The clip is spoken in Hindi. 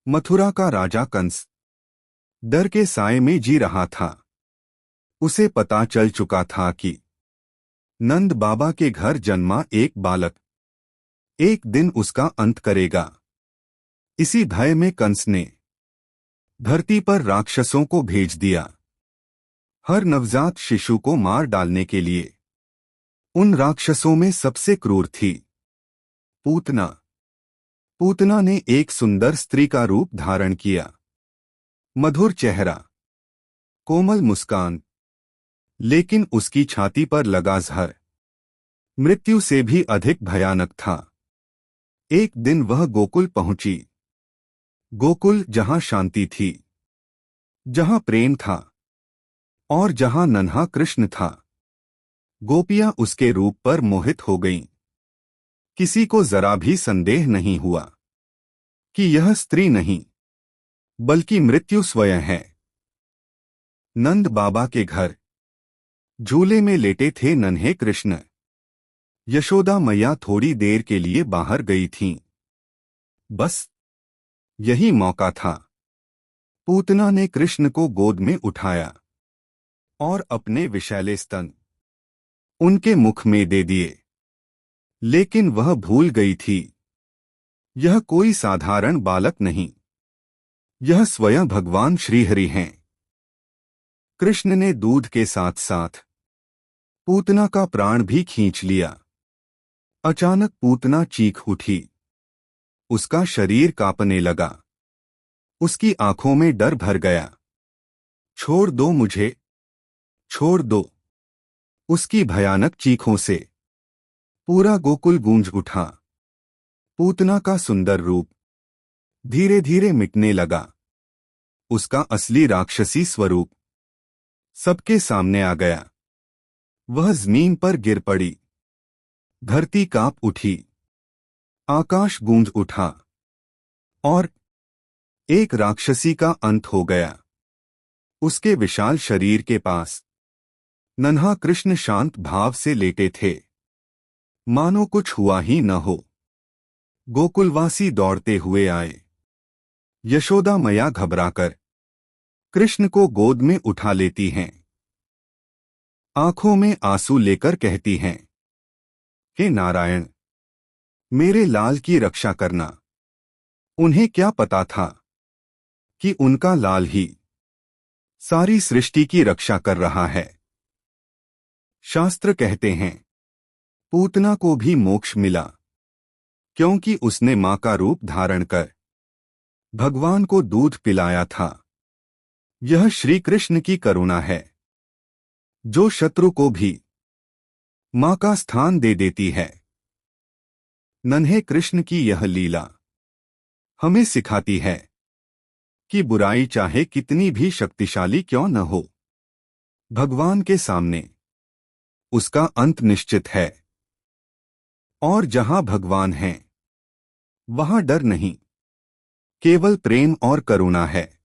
मथुरा का राजा कंस डर के साए में जी रहा था। उसे पता चल चुका था कि नंद बाबा के घर जन्मा एक बालक एक दिन उसका अंत करेगा। इसी भय में कंस ने धरती पर राक्षसों को भेज दिया, हर नवजात शिशु को मार डालने के लिए। उन राक्षसों में सबसे क्रूर थी पूतना। पूतना ने एक सुंदर स्त्री का रूप धारण किया, मधुर चेहरा, कोमल मुस्कान, लेकिन उसकी छाती पर लगा जहर मृत्यु से भी अधिक भयानक था। एक दिन वह गोकुल पहुंची। गोकुल जहां शांति थी, जहां प्रेम था और जहां नन्हा कृष्ण था। गोपियां उसके रूप पर मोहित हो गईं। किसी को जरा भी संदेह नहीं हुआ कि यह स्त्री नहीं बल्कि मृत्यु स्वयं है। नंद बाबा के घर झूले में लेटे थे नन्हे कृष्ण। यशोदा मैया थोड़ी देर के लिए बाहर गई थीं। बस यही मौका था। पूतना ने कृष्ण को गोद में उठाया और अपने विशैले स्तन उनके मुख में दे दिए। लेकिन वह भूल गई थी, यह कोई साधारण बालक नहीं, यह स्वयं भगवान श्रीहरि हैं। कृष्ण ने दूध के साथ साथ पूतना का प्राण भी खींच लिया। अचानक पूतना चीख उठी। उसका शरीर कांपने लगा। उसकी आंखों में डर भर गया। छोड़ दो मुझे, छोड़ दो। उसकी भयानक चीखों से पूरा गोकुल गूंज उठा। पूतना का सुंदर रूप धीरे धीरे मिटने लगा। उसका असली राक्षसी स्वरूप सबके सामने आ गया। वह जमीन पर गिर पड़ी। धरती कांप उठी, आकाश गूंज उठा और एक राक्षसी का अंत हो गया। उसके विशाल शरीर के पास नन्हा कृष्ण शांत भाव से लेटे थे, मानो कुछ हुआ ही न हो। गोकुलवासी दौड़ते हुए आए। यशोदा मैया घबराकर कृष्ण को गोद में उठा लेती हैं। आंखों में आंसू लेकर कहती हैं, हे नारायण, मेरे लाल की रक्षा करना। उन्हें क्या पता था कि उनका लाल ही सारी सृष्टि की रक्षा कर रहा है। शास्त्र कहते हैं पूतना को भी मोक्ष मिला, क्योंकि उसने मां का रूप धारण कर भगवान को दूध पिलाया था। यह श्री कृष्ण की करुणा है, जो शत्रु को भी मां का स्थान दे देती है। नन्हे कृष्ण की यह लीला हमें सिखाती है कि बुराई चाहे कितनी भी शक्तिशाली क्यों न हो, भगवान के सामने उसका अंत निश्चित है। और जहां भगवान हैं, वहां डर नहीं, केवल प्रेम और करुणा है।